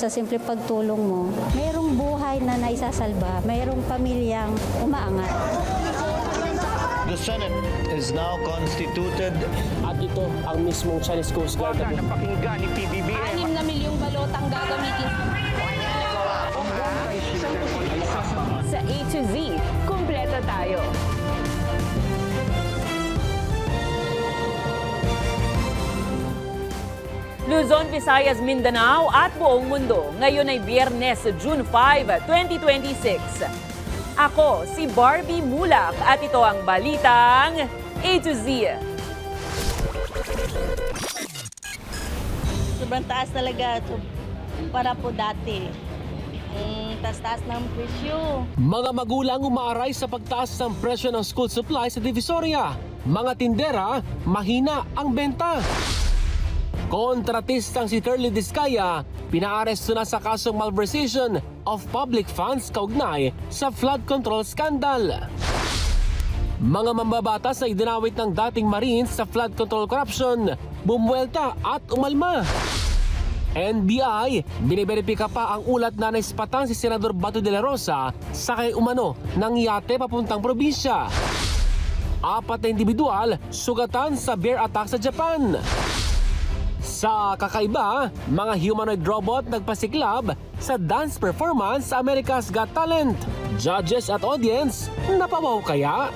sa simple pagtulong mo, mayroong buhay na naisasalba, mayroong pamilyang umaangat. The Senate is now constituted. At ito ang mismong Chinese Coast Guard. Napakinggan ni PBBM. 6 na milyong balotang gagamitin sa A to Z. Kumpleto tayo. Luzon, Visayas, Mindanao at buong mundo. Ngayon ay Biyernes, June 5, 2026. Ako si Barbie Mulak at ito ang balitang A to Z. Sobrang taas talaga para po dati. Taas-taas ng presyo. Mga magulang umaaray sa pagtaas ng presyo ng school supplies sa Divisoria. Mga tindera, mahina ang benta. Kontratistang si Curly Discaya, pinaaresto na sa kasong malversation of public funds kaugnay sa flood control scandal. Mga mambabatas na idinawit ng dating Marines sa flood control corruption, bumuelta at umalma. NBI, biniberipika pa ang ulat na naispatan si Senador Bato de la Rosa sa kay umano ng yate papuntang probinsya. 4 na individual sugatan sa bear attack sa Japan. Sa kakaiba, mga humanoid robot nagpasiklab sa dance performance sa America's Got Talent. Judges at audience, napawaw kaya?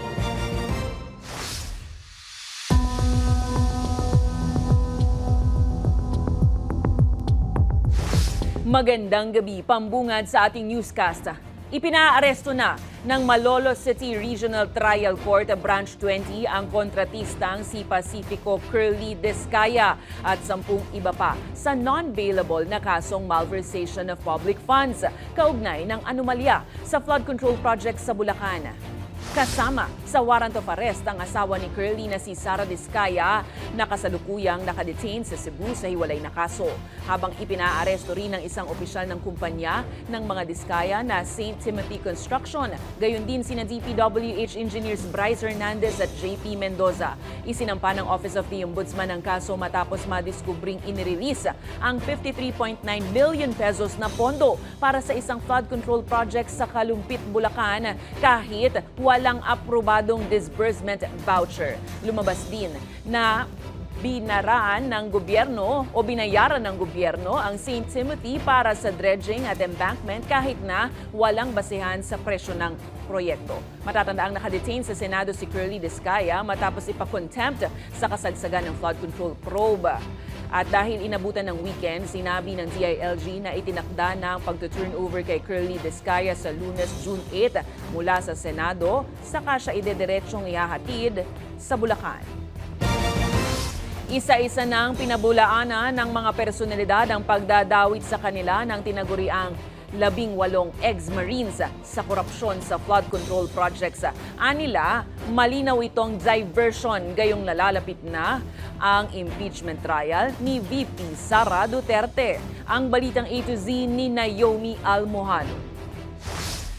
Magandang gabi, pambungad sa ating newscast. Ipinaaresto na ng Malolos City Regional Trial Court Branch 20 ang kontratistang si Pacifico Curly Discaya at 10 iba pa sa non-bailable na kasong malversation of public funds kaugnay ng anomalya sa flood control project sa Bulacan. Kasama sa warrant of arrest ang asawa ni Curly na si Sara Discaya na kasalukuyang nakadetain sa Cebu sa hiwalay na kaso. Habang ipinaaresto rin ng isang opisyal ng kumpanya ng mga Discaya na St. Timothy Construction. Gayon din sina DPWH Engineers Bryce Hernandez at JP Mendoza. Isinampa ng Office of the Ombudsman ang kaso matapos madiskubring inirelease ang 53.9 billion pesos na pondo para sa isang flood control project sa Kalumpit, Bulacan kahit walang aprobadong disbursement voucher. Lumabas din na binayaran ng gobyerno ang St. Timothy para sa dredging at embankment kahit na walang basehan sa presyo ng proyekto. Matatandaang nakadetain sa Senado si Curly Discaya matapos ipakontempt sa kasagsagan ng flood control probe. At dahil inabutan ng weekend, sinabi ng DILG na itinakda na ang pagtuturnover kay Curly Discaya sa Lunes, June 8 mula sa Senado, saka siya idediretsyong ihahatid sa Bulacan. Isa-isa nang pinabulaanan ng mga personalidad ang pagdadawit sa kanila ng tinaguriang 18 ex-Marines sa korupsyon sa flood control projects. Anila, malinaw itong diversion gayong nalalapit na ang impeachment trial ni VP Sara Duterte. Ang balitang A to Z ni Naomi Almohano.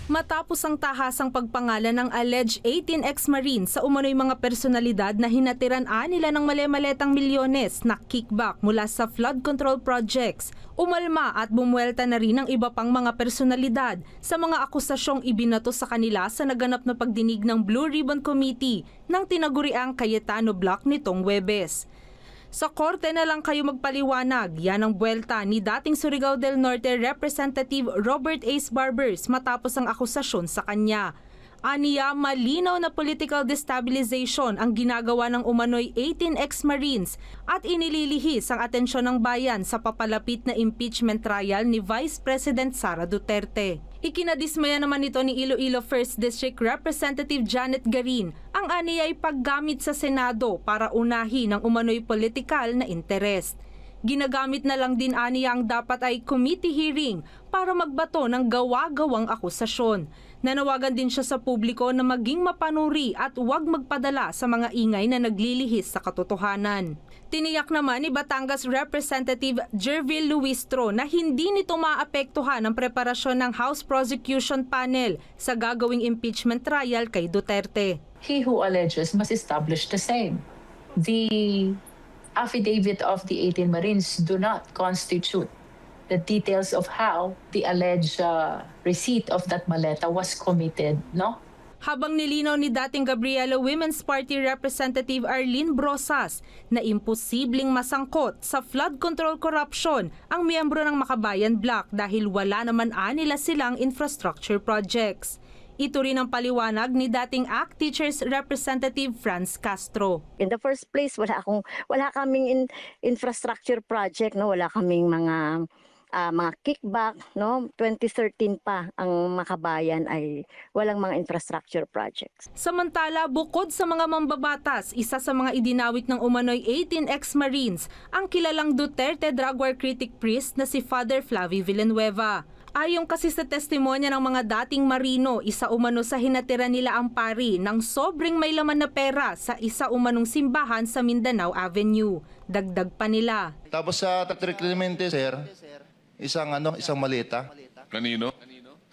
Matapos ang tahasang pagpangalan ng alleged 18 ex-Marines sa umano'y mga personalidad na hinatiran nila ng mali-maletang milyones na kickback mula sa flood control projects, umalma at bumuelta na rin ang iba pang mga personalidad sa mga akusasyong ibinato sa kanila sa naganap na pagdinig ng Blue Ribbon Committee ng tinaguriang Cayetano Block nitong Huwebes. Sa korte na lang kayo magpaliwanag, yan ang buwelta ni dating Surigao del Norte Representative Robert Ace Barbers matapos ang akusasyon sa kanya. Aniya, malinaw na political destabilization ang ginagawa ng umano'y 18 ex-Marines at inililihis ang atensyon ng bayan sa papalapit na impeachment trial ni Vice President Sara Duterte. Ikinadismaya naman ito ni Iloilo 1st District Representative Janet Garin ang aniyay paggamit sa Senado para unahin ang umano'y politikal na interest. Ginagamit na lang din aniya ang dapat ay committee hearing para magbato ng gawa-gawang akusasyon. Nanawagan din siya sa publiko na maging mapanuri at huwag magpadala sa mga ingay na naglilihis sa katotohanan. Tiniyak naman ni Batangas Representative Jervil Luistro na hindi nito maapektuhan ang preparasyon ng House Prosecution Panel sa gagawing impeachment trial kay Duterte. He who alleges must establish the same. The affidavit of the 18 Marines do not constitute the details of how the alleged receipt of that maleta was committed, no? Habang nilinaw ni dating Gabriela Women's Party Representative Arlene Brosas na imposibleng masangkot sa flood control corruption ang miyembro ng Makabayan Bloc dahil wala naman anila silang infrastructure projects. Ito rin ang paliwanag ni dating ACT Teachers Representative Franz Castro. In the first place, wala kaming infrastructure project, no, wala kaming mga kickback, no. 2013 pa ang Makabayan ay walang mga infrastructure projects. Samantala, bukod sa mga mambabatas, isa sa mga idinawit ng umano'y 18 ex-Marines ang kilalang Duterte drug war critic priest na si Father Flavie Villanueva. Ayon kasi sa testimonya ng mga dating Marino, isa umano sa hinatira nila ang pari ng sobrang may laman na pera sa isa umanong simbahan sa Mindanao Avenue. Dagdag pa nila. Tapos sa Tatric Clemente, sir, isang maleta. Kanino?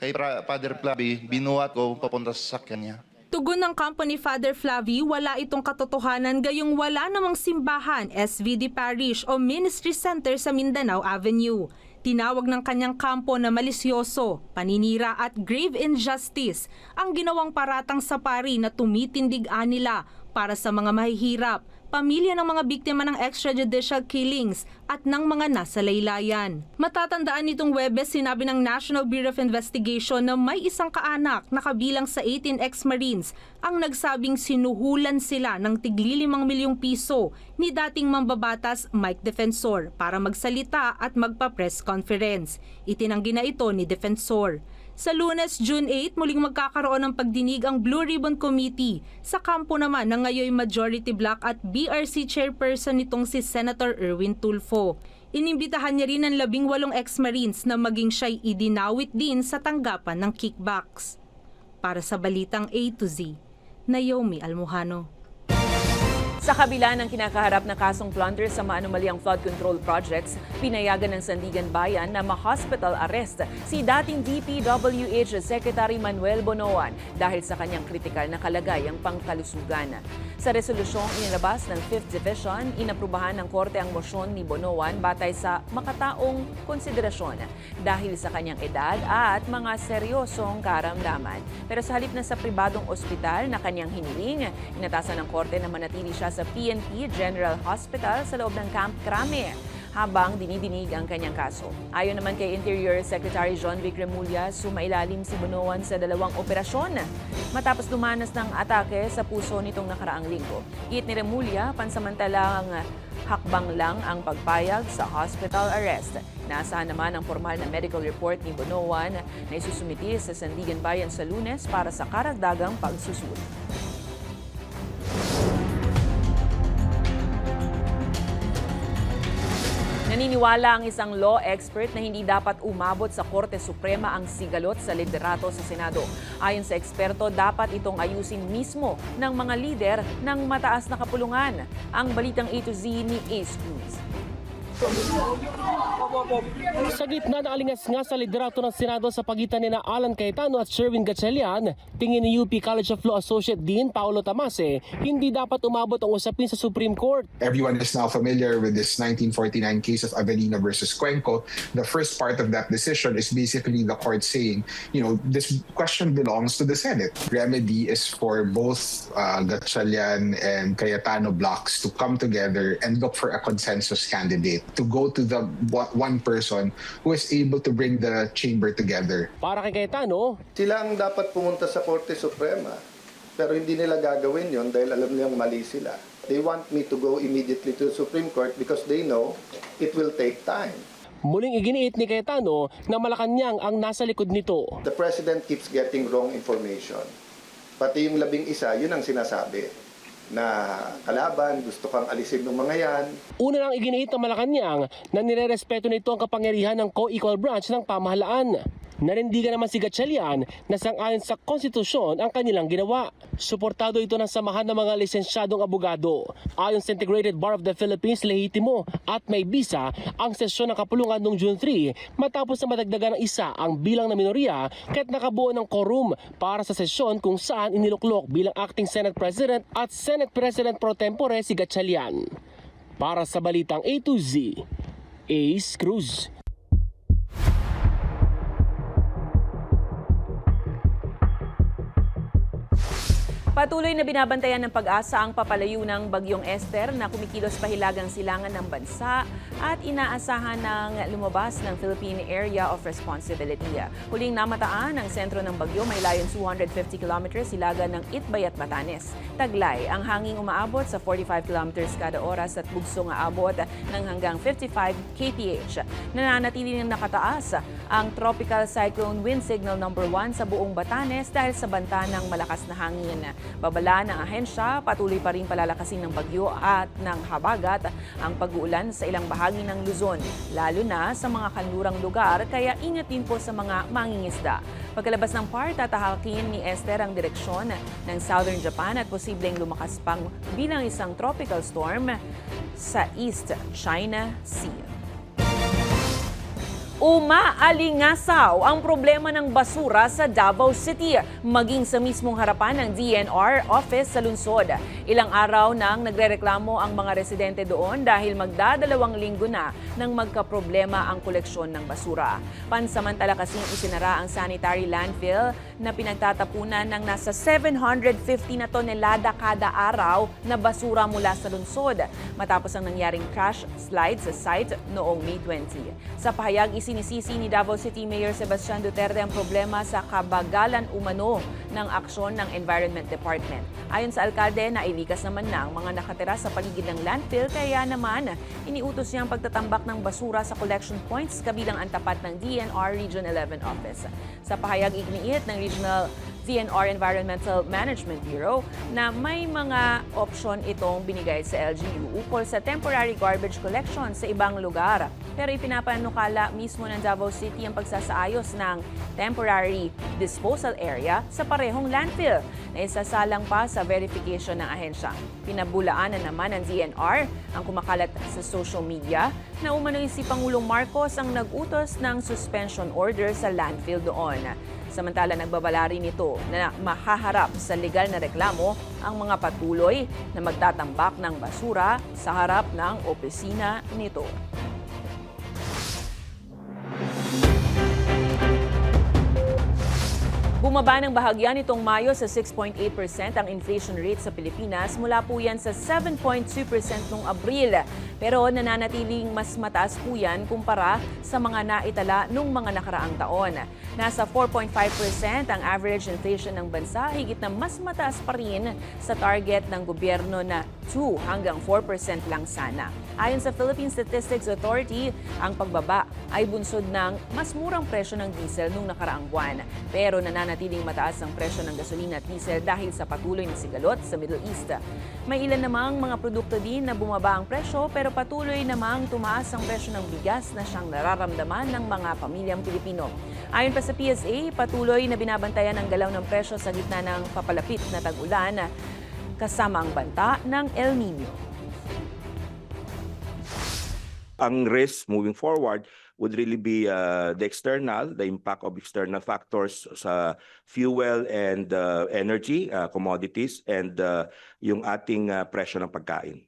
Kay Father Flavie, binuhat ko papunta sa sakyan niya. Tugon ng company Father Flavie, wala itong katotohanan gayong wala namang simbahan, SVD Parish o Ministry Center sa Mindanao Avenue. Tinawag ng kanyang kampo na malisyoso, paninira at grave injustice ang ginawang paratang sa pari na tumitindig nila para sa mga mahihirap, pamilya ng mga biktima ng extrajudicial killings at ng mga nasa laylayan. Matatandaan nitong Webes, sinabi ng National Bureau of Investigation na may isang kaanak na kabilang sa 18 ex-Marines ang nagsabing sinuhulan sila ng tigli 5 milyong piso ni dating mambabatas Mike Defensor para magsalita at magpa-press conference. Itinanggi na ito ni Defensor. Sa Lunes, June 8, muling magkakaroon ng pagdinig ang Blue Ribbon Committee sa kampo naman ng ngayon Majority Bloc at BRC Chairperson nitong si Senator Erwin Tulfo. Inimbitahan niya rin ang 18 ex-Marines na maging siya'y idinawit din sa tanggapan ng kickbacks. Para sa Balitang A to Z, Naomi Almohano. Sa kabila ng kinakaharap na kasong plunder sa maanumalyang flood control projects, pinayagan ng Sandigan Bayan na ma-hospital arrest si dating DPWH Secretary Manuel Bonoan dahil sa kanyang kritikal na kalagayang pangkalusugan. Sa resolusyong inilabas ng 5th Division, inaprubahan ng Korte ang mosyon ni Bonoan batay sa makataong konsiderasyon dahil sa kanyang edad at mga seryosong karamdaman. Pero sa halip na sa pribadong ospital na kanyang hiniling, inatasan ng Korte na manatili siya sa PNP General Hospital sa loob ng Camp Crame habang dinidinig ang kanyang kaso. Ayon naman kay Interior Secretary John Vic Remulla, sumailalim si Bonoan sa 2 operasyon matapos dumanas ng atake sa puso nitong nakaraang linggo. Giit ni Remulla, pansamantalang hakbang lang ang pagpayag sa hospital arrest. Naasahan naman ang formal na medical report ni Bonoan na isusumiti sa Sandigan Bayan sa Lunes para sa karagdagang pagsusuri. Naniniwala ang isang law expert na hindi dapat umabot sa Korte Suprema ang sigalot sa liderato sa Senado. Ayon sa eksperto, dapat itong ayusin mismo ng mga lider ng mataas na kapulungan. Ang Balitang A to Z ni Ace Cruz. Sa gitna ng alingas-ngas sa liderato ng Senado sa pagitan ni Alan Cayetano at Sherwin Gatchalian, tingin ni UP College of Law Associate Dean Paolo Tamase, hindi dapat umabot ang usapin sa Supreme Court. Everyone is now familiar with this 1949 case of Avelino versus Cuenco. The first part of that decision is basically the court saying, this question belongs to the Senate. Remedy is for both Gatchalian and Cayetano blocks to come together and look for a consensus candidate, to go to the one person who is able to bring the chamber together. Para kay Cayetano, sila ang dapat pumunta sa Korte Suprema, pero hindi nila gagawin yon dahil alam nilang mali sila. They want me to go immediately to the Supreme Court because they know it will take time. Muling iginiit ni Cayetano na Malacanang ang nasa likod nito. The President keeps getting wrong information. Pati yung 11, yun ang sinasabi na kalaban, gusto kang alisin ng mga yan. Una lang iginiit ng Malacanang na nirerespeto nito ang kapangyarihan ng co-equal branch ng pamahalaan. Narindigan naman si Gatchalian na sang-ayon sa konstitusyon ang kanilang ginawa. Suportado ito ng samahan ng mga lisensyadong abogado. Ayon sa Integrated Bar of the Philippines, lehitimo at may bisa ang sesyon ng kapulungan noong June 3 matapos na madagdagan ng isa ang bilang na minorya kahit nakabuo ng quorum para sa sesyon kung saan iniluklok bilang acting Senate President at Senate President pro tempore si Gatchalian. Para sa Balitang A to Z, Ace Cruz. Patuloy na binabantayan ng Pag-asa ang papalayo ng Bagyong Esther na kumikilos pa hilagang silangan ng bansa at inaasahan ng lumabas ng Philippine Area of Responsibility. Huling namataan ang sentro ng bagyo may layong 250 kilometers hilagan ng Itbayat, Batanes. Taglay ang hanging umaabot sa 45 kilometers kada oras at bugsong aabot ng hanggang 55 kph. Nananatili ng nakataas ang Tropical Cyclone Wind Signal No. 1 sa buong Batanes dahil sa banta ng malakas na hangin. Babala ng ahensya, patuloy pa rin palalakasin ng bagyo at ng habagat ang pag-uulan sa ilang bahagi ng Luzon, lalo na sa mga kanlurang lugar, kaya ingat din po sa mga mangingisda. Pagkalabas ng PAR, tatahakin ni Esther ang direksyon ng Southern Japan at posibleng lumakas pang bilang isang tropical storm sa East China Sea. Umaalingasaw ang problema ng basura sa Davao City, maging sa mismong harapan ng DNR office sa lungsod. Ilang araw nang nagrereklamo ang mga residente doon dahil magdadalawang linggo na nang magkaproblema ang koleksyon ng basura. Pansamantala kasing isinara ang sanitary landfill na pinagtatapunan ng nasa 750 na tonelada kada araw na basura mula sa lungsod matapos ang nangyaring crash slide sa site noong May 20. Sa pahayag, sinisisi ni Davao City Mayor Sebastian Duterte ang problema sa kabagalan umano ng aksyon ng Environment Department. Ayon sa alkalde, nailikas naman ng mga nakatira sa paligid ng landfill, kaya naman iniutos niya ang pagtatambak ng basura sa collection points kabilang ang tapat ng DNR Region 11 Office. Sa pahayag, igniit ng Regional DNR Environmental Management Bureau na may mga opsyon itong binigay sa LGU ukol sa temporary garbage collection sa ibang lugar. Pero ipinapanukala mismo ng Davao City ang pagsasaayos ng temporary disposal area sa parehong landfill na isasalang pa sa verification ng ahensya. Pinabulaanan naman ng DNR ang kumakalat sa social media na umano'y si Pangulong Marcos ang nag-utos ng suspension order sa landfill doon. Samantala, nagbabala rin ito na mahaharap sa legal na reklamo ang mga patuloy na magtatambak ng basura sa harap ng opisina nito. Bumaba ng bahagya nitong Mayo sa 6.8% ang inflation rate sa Pilipinas mula po yan sa 7.2% noong Abril. Pero nananatiling mas mataas po yan kumpara sa mga naitala noong mga nakaraang taon. Nasa 4.5% ang average inflation ng bansa, higit na mas mataas pa rin sa target ng gobyerno na 2 hanggang 4% lang sana. Ayon sa Philippine Statistics Authority, ang pagbaba ay bunsod ng mas murang presyo ng diesel noong nakaraang buwan. Pero nananatiling mataas ang presyo ng gasolina at diesel dahil sa patuloy na sigalot sa Middle East. May ilan namang mga produkto din na bumaba ang presyo pero patuloy namang tumaas ang presyo ng bigas na siyang nararamdaman ng mga pamilyang Pilipino. Ayon pa sa PSA, patuloy na binabantayan ang galaw ng presyo sa gitna ng papalapit na tag-ulan kasama ang banta ng El Nino. Ang risk moving forward would really be the impact of external factors sa fuel and energy, commodities, and yung ating presyo ng pagkain.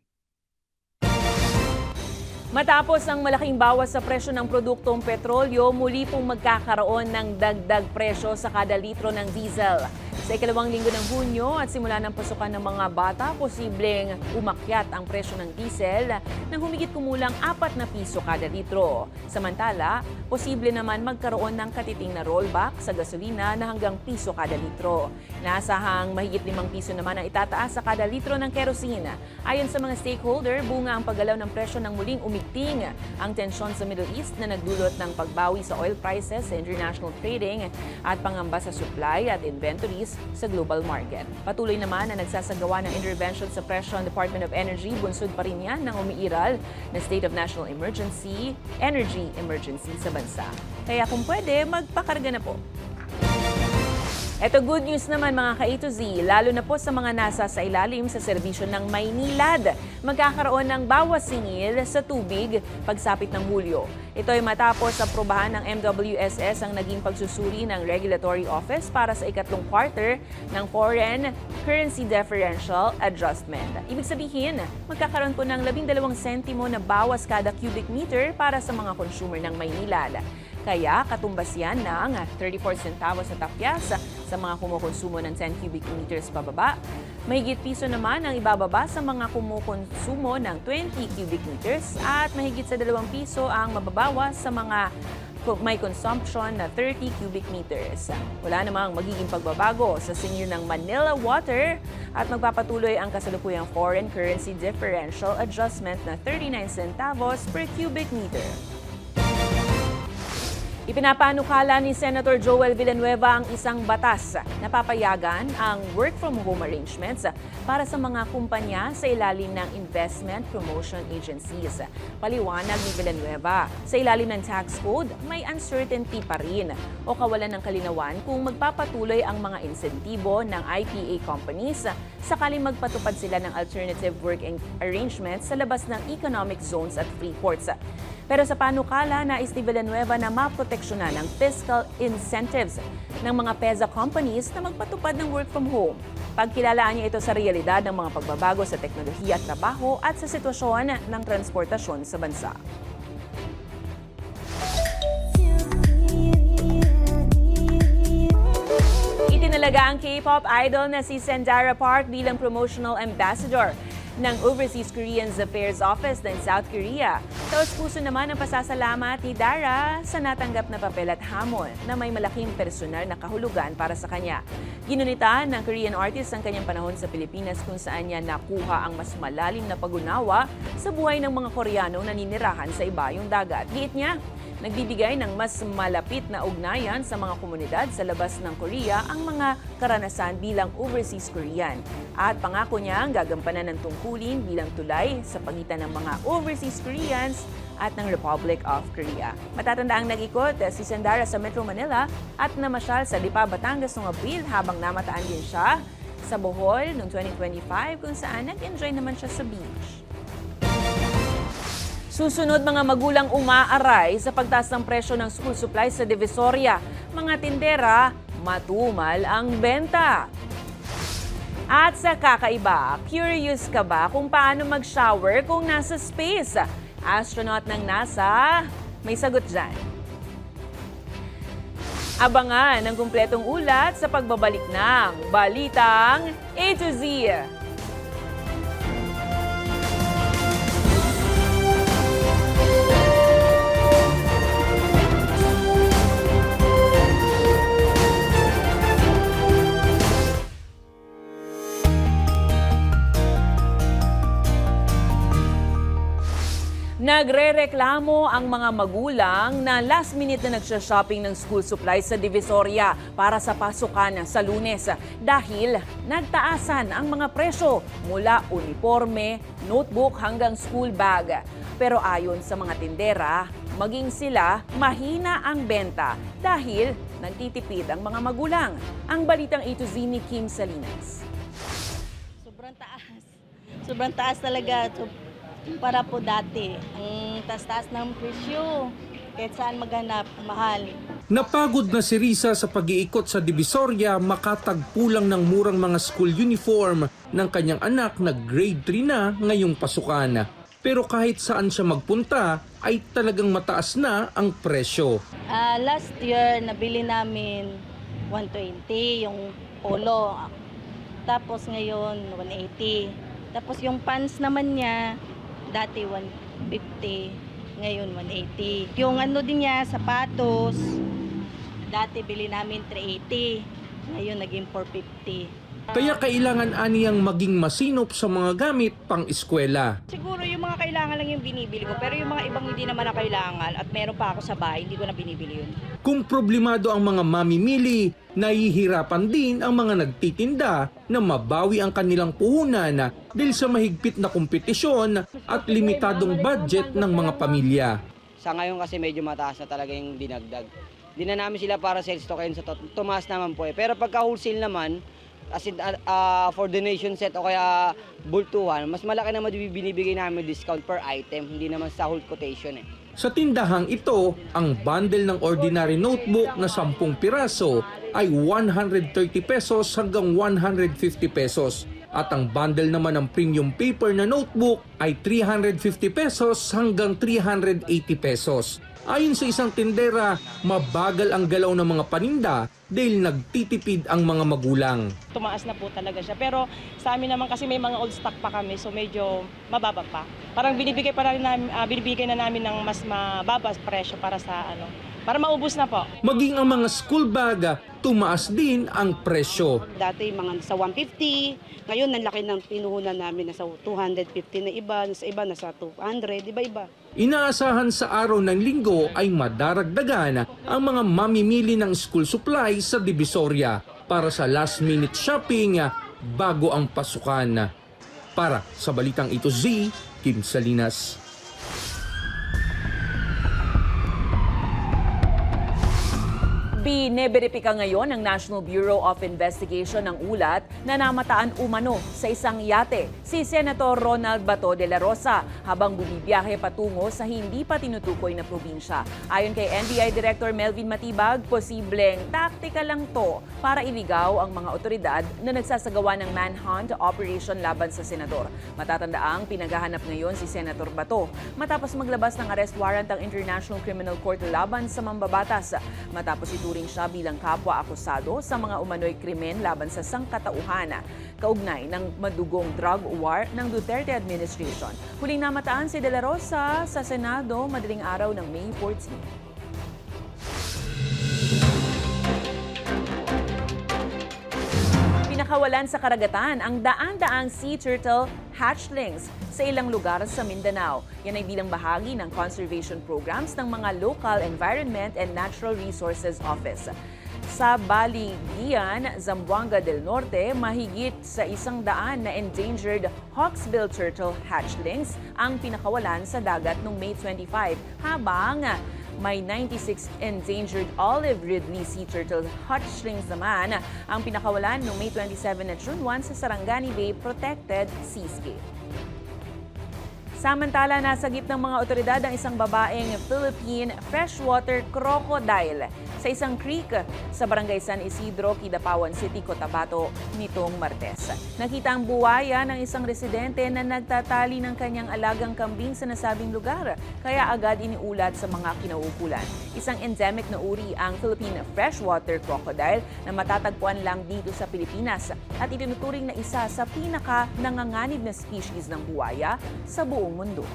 Matapos ang malaking bawas sa presyo ng produktong petrolyo, muli pong magkakaroon ng dagdag presyo sa kada litro ng diesel. Sa ikalawang linggo ng Hunyo at simula ng pasukan ng mga bata, posibleng umakyat ang presyo ng diesel nang humigit kumulang 4 na piso kada litro. Samantala, posible naman magkaroon ng katiting na rollback sa gasolina na hanggang piso kada litro. Inaasahang mahigit 5 piso naman ang itataas sa kada litro ng kerosene. Ayon sa mga stakeholder, bunga ang paggalaw ng presyo ng muling umigting ang tensyon sa Middle East na nagdulot ng pagbawi sa oil prices sa international trading at pangamba sa supply at inventories sa global market. Patuloy naman na nagsasagawa ng intervention sa presyo ang Department of Energy. Bunsod pa rin yan ng umiiral na State of National Emergency, Energy Emergency sa bansa. Kaya kung pwede, magpakarga na po. Ito good news naman mga ka-A to Z, lalo na po sa mga nasa sa ilalim sa serbisyo ng Maynilad. Magkakaroon ng bawas singil sa tubig pagsapit ng Hulyo. Ito ay matapos aprobahan ng MWSS ang naging pagsusuri ng Regulatory Office para sa ikatlong quarter ng Foreign Currency Differential Adjustment. Ibig sabihin, magkakaroon po ng 12 sentimo na bawas kada cubic meter para sa mga consumer ng Maynilad. Kaya katumbas yan ng 34 centavos sa tapyas sa mga kumukonsumo ng 10 cubic meters pababa. Mahigit piso naman ang ibababa sa mga kumukonsumo ng 20 cubic meters at mahigit sa 2 piso ang mababawas sa mga may consumption na 30 cubic meters. Wala namang magiging pagbabago sa singil ng Manila Water at magpapatuloy ang kasalukuyang foreign currency differential adjustment na 39 centavos per cubic meter. Ipinapanukala ni Senator Joel Villanueva ang isang batas na papayagan ang work-from-home arrangements para sa mga kumpanya sa ilalim ng Investment Promotion Agencies. Paliwanag ni Villanueva, sa ilalim ng tax code, may uncertainty pa rin o kawalan ng kalinawan kung magpapatuloy ang mga insentibo ng IPA companies sakaling magpatupad sila ng alternative working arrangements sa labas ng economic zones at free ports. Pero sa panukala, nais ni Villanueva na maproteksyonan ang fiscal incentives ng mga PEZA companies na magpatupad ng work from home. Pagkilalaan niya ito sa realidad ng mga pagbabago sa teknolohiya at trabaho at sa sitwasyon ng transportasyon sa bansa. Itinalaga ang K-pop idol na si Sandara Park bilang promotional ambassador ng Overseas Koreans Affairs Office ng South Korea. Taos-puso naman ang pasasalamat ni Dara sa natanggap na papel at hamon na may malaking personal na kahulugan para sa kanya. Ginunita ng Korean artist ang kanyang panahon sa Pilipinas kung saan niya nakuha ang mas malalim na pag-unawa sa buhay ng mga Koreanong naninirahan sa ibayong dagat. Giit niya, nagbibigay ng mas malapit na ugnayan sa mga komunidad sa labas ng Korea ang mga karanasan bilang overseas Korean. At pangako niya ang gagampanan ng tungkulin bilang tulay sa pagitan ng mga overseas Koreans at ng Republic of Korea. Matatandaang nag-ikot si Sandara sa Metro Manila at namasyal sa Lipa, Batangas noong Abril habang namataan din siya sa Bohol noong 2025 kung saan nag-enjoy naman siya sa beach. Susunod, mga magulang umaaray sa pagtaas ng presyo ng school supplies sa Divisoria. Mga tindera, matumal ang benta. At sa kakaiba, curious ka ba kung paano mag-shower kung nasa space? Astronaut ng NASA, may sagot dyan. Abangan ang kumpletong ulat sa pagbabalik ng Balitang A to Z. Nagrereklamo ang mga magulang na last minute na nagsha-shopping ng school supplies sa Divisoria para sa pasukan sa Lunes dahil nagtaasan ang mga presyo mula uniforme, notebook hanggang school bag. Pero ayon sa mga tindera, maging sila mahina ang benta dahil nagtitipid ang mga magulang. Ang Balitang A to Z ni Kim Salinas. Sobrang taas. Sobrang taas talaga. Para po dati, ang taas-taas ng presyo, kahit saan maghanap, mahal. Napagod na si Risa sa pag-iikot sa Divisoria, makatagpo lang ng murang mga school uniform ng kanyang anak na grade 3 na ngayong pasukan. Pero kahit saan siya magpunta, ay talagang mataas na ang presyo. Last year, nabili namin 120 yung polo. Tapos ngayon, 180. Tapos yung pants naman niya, dati 150, ngayon 180. Yung ano din niya, sapatos, dati bili namin 380, ngayon naging 450. Kaya kailangan aniyang maging masinop sa mga gamit pang-eskwela. Siguro yung mga kailangan lang yung binibili ko, pero yung mga ibang hindi naman na kailangan at meron pa ako sa bahay, hindi ko na binibili yun. Kung problemado ang mga mamimili, nahihirapan din ang mga nagtitinda na mabawi ang kanilang puhunan dahil sa mahigpit na kompetisyon at limitadong budget ng mga pamilya. Sa ngayon kasi medyo mataas na talaga yung dinagdag. Di na namin sila para sales token sa tumaas naman po eh. Pero pagka wholesale naman, as in, for donation set o kaya bultuhan, mas malaki naman binibigay namin discount per item, hindi naman sa whole quotation eh. Sa tindahang ito, ang bundle ng ordinary notebook na 10 piraso ay 130 pesos hanggang 150 pesos. at ang bundle naman ng premium paper na notebook ay 350 pesos hanggang 380 pesos. Ayon sa isang tindera, mabagal ang galaw ng mga paninda dahil nagtitipid ang mga magulang. Tumaas na po talaga siya. Pero sa amin naman kasi may mga old stock pa kami, so medyo mababa pa. Parang binibigay na namin ng mas mababa presyo para sa para maubos na po. Maging ang mga school bag, tumaas din ang presyo. Dati mga sa 150, ngayon ang laki ng pinuhunan namin nasa 250 na iba, sa iba nasa 200, iba-iba. Inaasahan sa araw ng linggo ay madaragdagan ang mga mamimili ng school supplies sa Divisoria para sa last-minute shopping bago ang pasukan. Para sa Balitang Ito Z, Kim Salinas. Biniberipika ngayon ng National Bureau of Investigation ng ulat na namataan umano sa isang yate si Senator Ronald Bato de la Rosa habang bumibiyahe patungo sa hindi pa tinutukoy na probinsya. Ayon kay NBI Director Melvin Matibag, posibleng taktika lang to para iligaw ang mga otoridad na nagsasagawa ng manhunt operation laban sa senador. Matatandaang pinaghahanap ngayon si Senator Bato matapos maglabas ng arrest warrant ang International Criminal Court laban sa mambabatas. Matapos ituring siya bilang kapwa-akusado sa mga umano'y krimen laban sa sangkatauhan kaugnay ng madugong drug war ng Duterte administration. Huling namataan si De La Rosa sa Senado madaling araw ng May 14. Pinakawalan sa karagatan ang daan-daang sea turtle hatchlings sa ilang lugar sa Mindanao. Yan ay bilang bahagi ng conservation programs ng mga Local Environment and Natural Resources Office. Sa Baligyan, Zamboanga del Norte, mahigit sa 100 na endangered hawksbill turtle hatchlings ang pinakawalan sa dagat noong May 25, habang may 96 endangered olive ridley sea turtle hatchlings naman ang pinakawalan noong May 27 at June 1 sa Sarangani Bay Protected Seascape. Samantala, nasagip ng mga otoridad ang isang babaeng Philippine freshwater crocodile sa isang creek sa Barangay San Isidro, Kidapawan City, Cotabato nitong Martes. Nakita ang buwaya ng isang residente na nagtatali ng kanyang alagang kambing sa nasabing lugar, kaya agad iniulat sa mga kinauukulan. Isang endemic na uri ang Philippine freshwater crocodile na matatagpuan lang dito sa Pilipinas at itinuturing na isa sa pinaka-nanganganib na species ng buwaya sa buong mundo.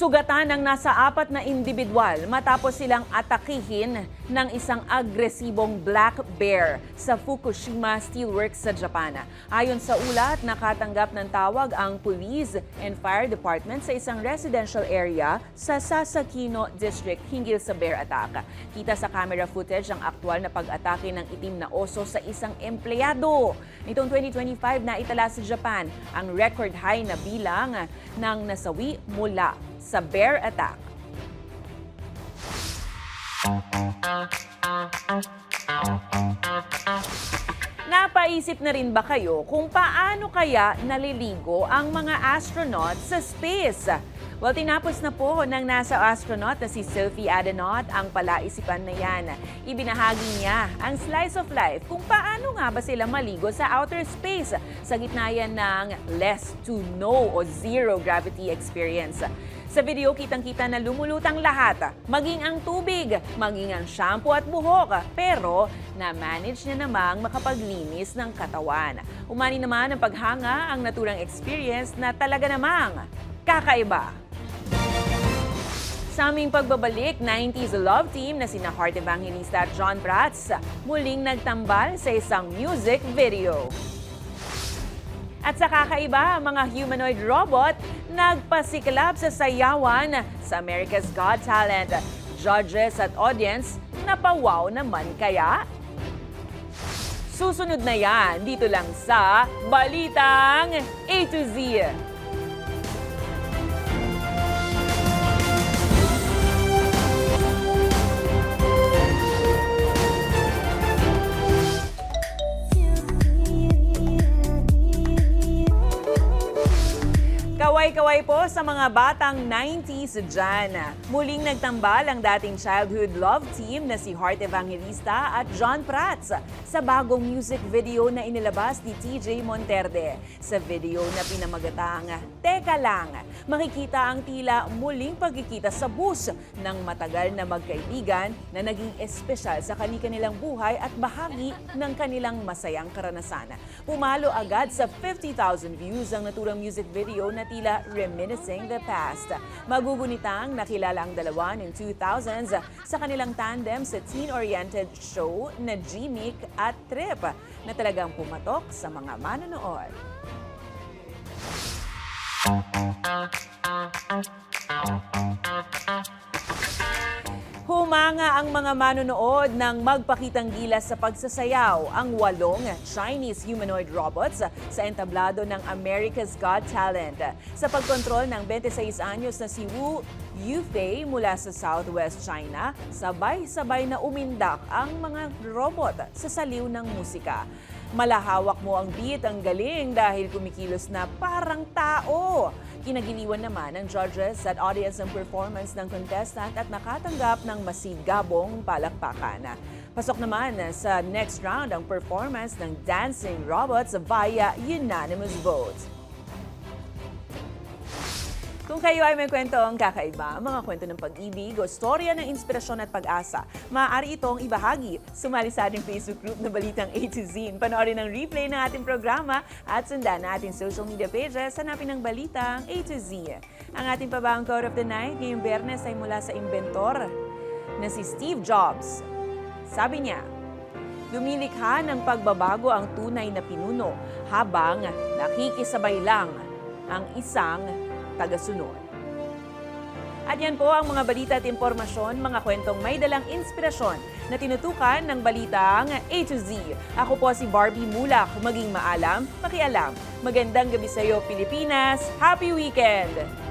Sugatan ng nasa 4 na individual matapos silang atakihin ng isang agresibong black bear sa Fukushima Steelworks sa Japan. Ayon sa ulat, nakatanggap ng tawag ang Police and Fire Department sa isang residential area sa Sasakino District hinggil sa bear attack. Kita sa camera footage ang aktwal na pag-atake ng itim na oso sa isang empleyado. Nitong 2025 na itala sa Japan ang record high na bilang ng nasawi mula sa bear attack. Napaisip na rin ba kayo kung paano kaya naliligo ang mga astronaut sa space? Well, tinapos na po ng NASA astronaut na si Sylvie Adenote ang palaisipan na yan. Ibinahagi niya ang slice of life kung paano nga ba sila maligo sa outer space sa gitna yan ng less to no o zero gravity experience. Sa video, kitang-kita na lumulutang lahat, maging ang tubig, maging ang shampoo at buhok. Pero na-manage niya namang makapaglinis ng katawan. Umani naman ang paghanga ang naturang experience na talaga namang kakaiba. Sa aming pagbabalik, 90s love team na sina Heart Evangelista at John Prats muling nagtambal sa isang music video. At sa kakaiba, mga humanoid robot nagpasiklab sa sayawan sa America's Got Talent. Judges at audience, napawaw naman kaya? Susunod na yan dito lang sa Balitang A to Z. Kaway-kaway po sa mga batang 90s dyan. Muling nagtambal ang dating childhood love team na si Heart Evangelista at John Prats sa bagong music video na inilabas ni TJ Monterde. Sa video na pinamagatang Teka Lang, makikita ang tila muling pagkikita sa bus ng matagal na magkaibigan na naging espesyal sa kanilang buhay at bahagi ng kanilang masayang karanasan. Pumalo agad sa 50,000 views ang naturang music video na tila reminiscing the past. Magugunitang nakilala ang dalawa noong 2000s sa kanilang tandem sa teen-oriented show na Gmic at Trip na talagang pumatok sa mga manonood. Humanga ang mga manonood ng magpakitang gilas sa pagsasayaw ang 8 Chinese humanoid robots sa entablado ng America's Got Talent. Sa pagkontrol ng 26 anyos na si Wu Yufei mula sa Southwest China, sabay-sabay na umindak ang mga robot sa saliw ng musika. Malahawak mo ang beat, ang galing dahil kumikilos na parang tao. Kinagiliwan naman ng judges at audience ng performance ng contestant at nakatanggap ng masigabong palakpakan. Pasok naman sa next round ang performance ng dancing robots via unanimous vote. Kung kayo ay may kwentong kakaiba, mga kwento ng pag-ibig o storya ng inspirasyon at pag-asa, maaari itong ibahagi. Sumali sa ating Facebook group na Balitang A to Z. Panoorin ang replay ng ating programa at sundan na ating social media pages. Hanapin ang Balitang A to Z. Ang ating pabang quote of the night ngayong Biyernes ay mula sa inventor na si Steve Jobs. Sabi niya, lumilikha ng pagbabago ang tunay na pinuno habang nakikisabay lang ang isang tagasunod. At yan po ang mga balita at impormasyon, mga kwentong may dalang inspirasyon na tinutukan ng Balitang A to Z. Ako po si Barbie Mulak. Maging maalam, makialam. Magandang gabi sa iyo, Pilipinas. Happy weekend!